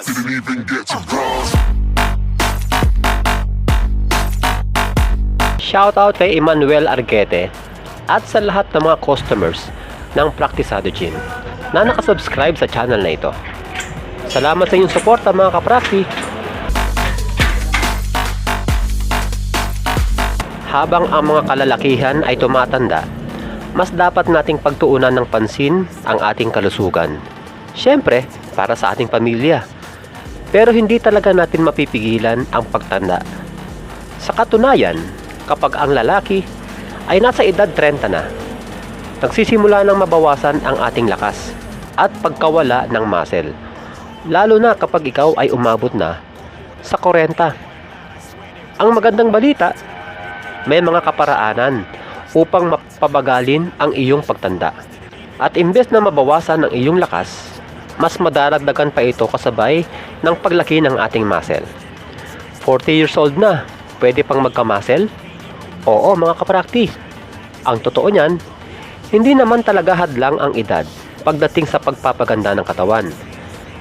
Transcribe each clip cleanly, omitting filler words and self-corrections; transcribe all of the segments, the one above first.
Didn't even get to cross. Shoutout kay Emmanuel Arguete at sa lahat ng mga customers ng Praktisado Gym na nakasubscribe sa channel na ito. Salamat sa inyong suporta mga kaprakti. Habang ang mga kalalakihan ay tumatanda, mas dapat nating pagtuunan ng pansin ang ating kalusugan. Siyempre, para sa ating pamilya. Pero hindi talaga natin mapipigilan ang pagtanda. Sa katunayan, kapag ang lalaki ay nasa edad 30 na, nagsisimula ng mabawasan ang ating lakas at pagkawala ng muscle. Lalo na kapag ikaw ay umabot na sa 40. Ang magandang balita, may mga kaparaanan upang mapabagalin ang iyong pagtanda. At imbes na mabawasan ang iyong lakas, mas madaragdagan pa ito kasabay ng paglaki ng ating muscle. 40 years old na, pwede pang magka-muscle? Oo mga kaprakti. Ang totoo niyan, hindi naman talaga hadlang ang edad pagdating sa pagpapaganda ng katawan.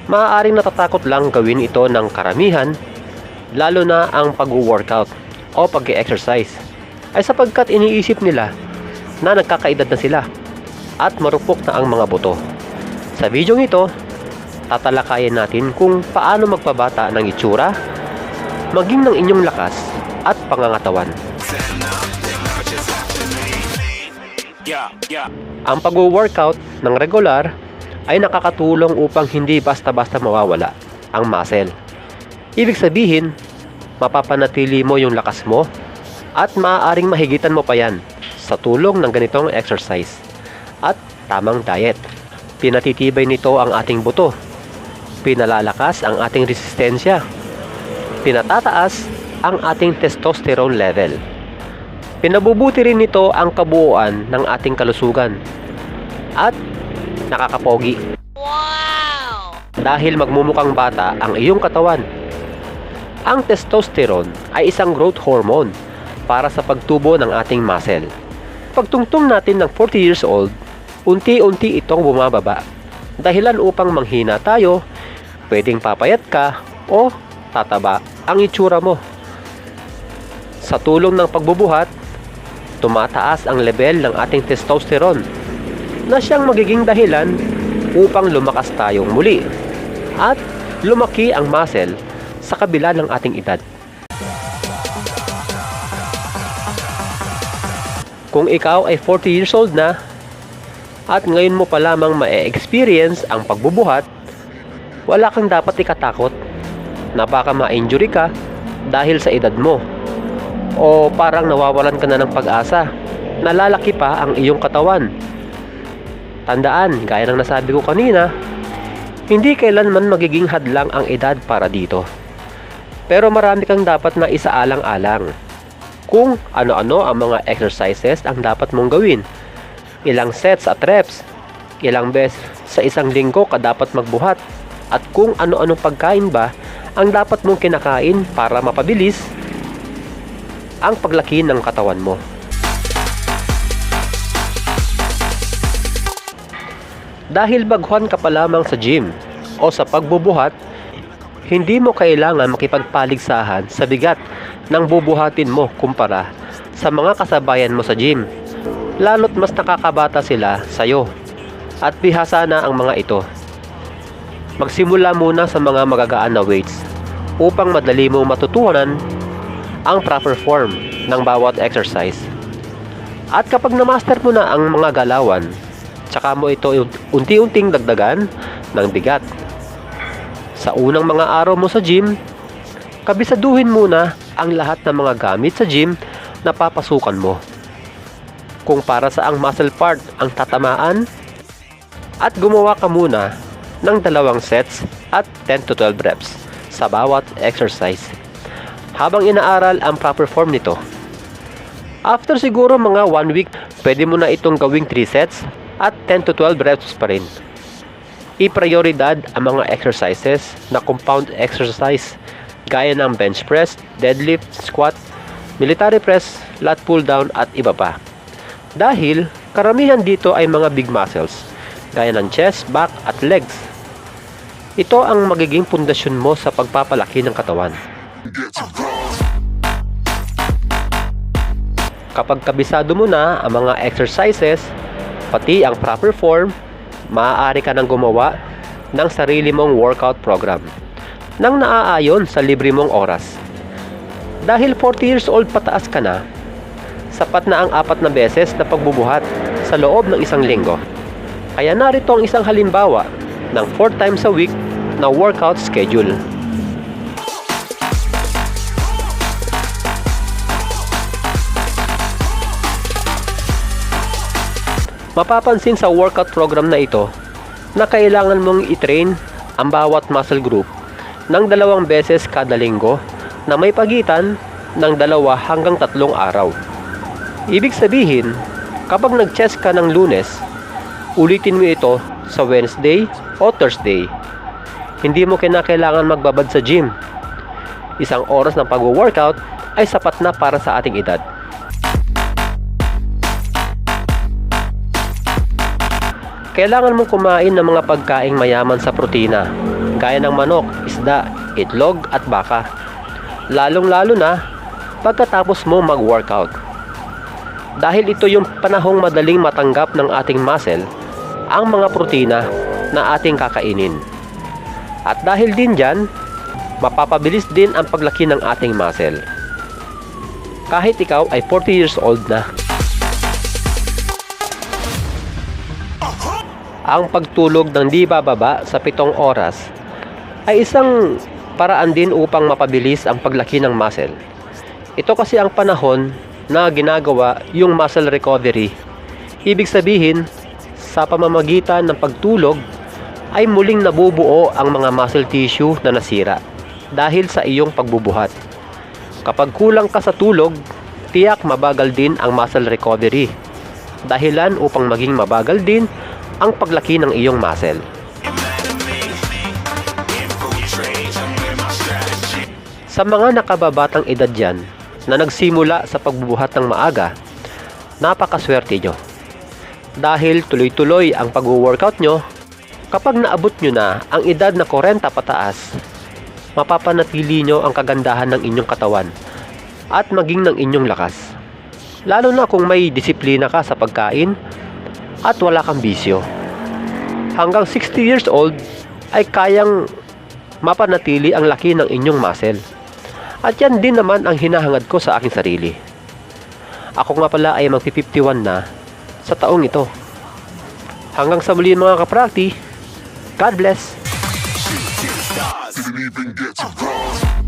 Maaaring natatakot lang gawin ito ng karamihan, lalo na ang pag-workout o pag-exercise, ay sapagkat iniisip nila na nagkakaedad na sila at marupok na ang mga buto. Sa video ito, tatalakayin natin kung paano magpabata ng itsura, maging ng inyong lakas at pangangatawan. Ang pag-workout ng regular ay nakakatulong upang hindi basta-basta mawawala ang muscle. Ibig sabihin, mapapanatili mo yung lakas mo at maaaring mahigitan mo pa yan sa tulong ng ganitong exercise at tamang diet. Pinatitibay nito ang ating buto, pinalalakas ang ating resistensya, pinatataas ang ating testosterone level. Pinabubuti rin nito ang kabuuan ng ating kalusugan at nakakapogi. Wow! Dahil magmumukhang bata ang iyong katawan. Ang testosterone ay isang growth hormone para sa pagtubo ng ating muscle. Pagtungtong natin ng 40 years old, unti-unti itong bumababa. Dahilan upang manghina tayo, pwedeng papayat ka o tataba ang itsura mo. Sa tulong ng pagbubuhat, tumataas ang level ng ating testosterone na siyang magiging dahilan upang lumakas tayong muli at lumaki ang muscle sa kabila ng ating edad. Kung ikaw ay 40 years old na at ngayon mo pa lamang ma-experience ang pagbubuhat, wala kang dapat ikatakot na baka ma-injury ka dahil sa edad mo o parang nawawalan ka na ng pag-asa, nalalaki pa ang iyong katawan. Tandaan, gaya ng nasabi ko kanina, hindi kailanman magiging hadlang ang edad para dito. Pero marami kang dapat na isaalang-alang kung ano-ano ang mga exercises ang dapat mong gawin, ilang sets at reps, ilang beses sa isang linggo ka dapat magbuhat, at kung ano-anong pagkain ba ang dapat mong kinakain para mapabilis ang paglaki ng katawan mo. Dahil baguhan ka pa lamang sa gym o sa pagbubuhat, hindi mo kailangan makipagpaligsahan sa bigat ng bubuhatin mo kumpara sa mga kasabayan mo sa gym, lalo't mas nakakabata sila sa'yo at bihasa na ang mga ito. Magsimula muna sa mga magagaan na weights upang madali mo matutunan ang proper form ng bawat exercise. At kapag na-master mo na ang mga galawan, tsaka mo ito unti-unting dagdagan ng bigat. Sa unang mga araw mo sa gym, kabisaduhin muna ang lahat ng mga gamit sa gym na papasukan mo. Kung para sa ang muscle part ang tatamaan, at gumawa ka muna ng 2 sets at 10 to 12 reps sa bawat exercise habang inaaral ang proper form nito. After siguro mga 1 week, pwede mo na itong gawing 3 sets at 10 to 12 reps pa rin. I-prioridad ang mga exercises na compound exercise gaya ng bench press, deadlift, squat, military press, lat pull down at iba pa. Dahil karamihan dito ay mga big muscles, gaya ng chest, back at legs. Ito ang magiging pundasyon mo sa pagpapalaki ng katawan. Get to bronze. Kapag kabisado mo na ang mga exercises, pati ang proper form, maaari ka nang gumawa ng sarili mong workout program nang naaayon sa libre mong oras. Dahil 40 years old pataas ka na, sapat na ang 4 na beses na pagbubuhat sa loob ng isang linggo. Kaya narito ang isang halimbawa ng 4 times a week na workout schedule. Mapapansin sa workout program na ito na kailangan mong i-train ang bawat muscle group ng 2 beses kada linggo na may pagitan ng 2 hanggang 3 araw. Ibig sabihin, kapag nag-chest ka ng Lunes, ulitin mo ito sa Wednesday o Thursday. Hindi mo kinakailangan magbabad sa gym. 1 oras ng pag-workout ay sapat na para sa ating edad. Kailangan mong kumain ng mga pagkaing mayaman sa protina, gaya ng manok, isda, itlog at baka. Lalong-lalo na pagkatapos mo mag-workout. Dahil ito yung panahong madaling matanggap ng ating muscle ang mga protina na ating kakainin. At dahil din dyan, mapapabilis din ang paglaki ng ating muscle. Kahit ikaw ay 40 years old na. Ang pagtulog ng di bababa sa 7 oras ay isang paraan din upang mapabilis ang paglaki ng muscle. Ito kasi ang panahon na ginagawa yung muscle recovery. Ibig sabihin, sa pamamagitan ng pagtulog ay muling nabubuo ang mga muscle tissue na nasira dahil sa iyong pagbubuhat. Kapag kulang ka sa tulog, tiyak mabagal din ang muscle recovery. Dahilan upang maging mabagal din ang paglaki ng iyong muscle. Sa mga nakababatang edad dyan na nagsimula sa pagbubuhat ng maaga, napakaswerte nyo. Dahil tuloy-tuloy ang pag-workout nyo, kapag naabot nyo na ang edad na 40 pataas, mapapanatili nyo ang kagandahan ng inyong katawan at maging ng inyong lakas. Lalo na kung may disiplina ka sa pagkain at wala kang bisyo. Hanggang 60 years old ay kayang mapanatili ang laki ng inyong muscle. At yan din naman ang hinahangad ko sa aking sarili. Ako nga pala ay magpi-51 na sa taong ito. Hanggang sa muli mga kaprakti, God bless! Didn't even get to bronze.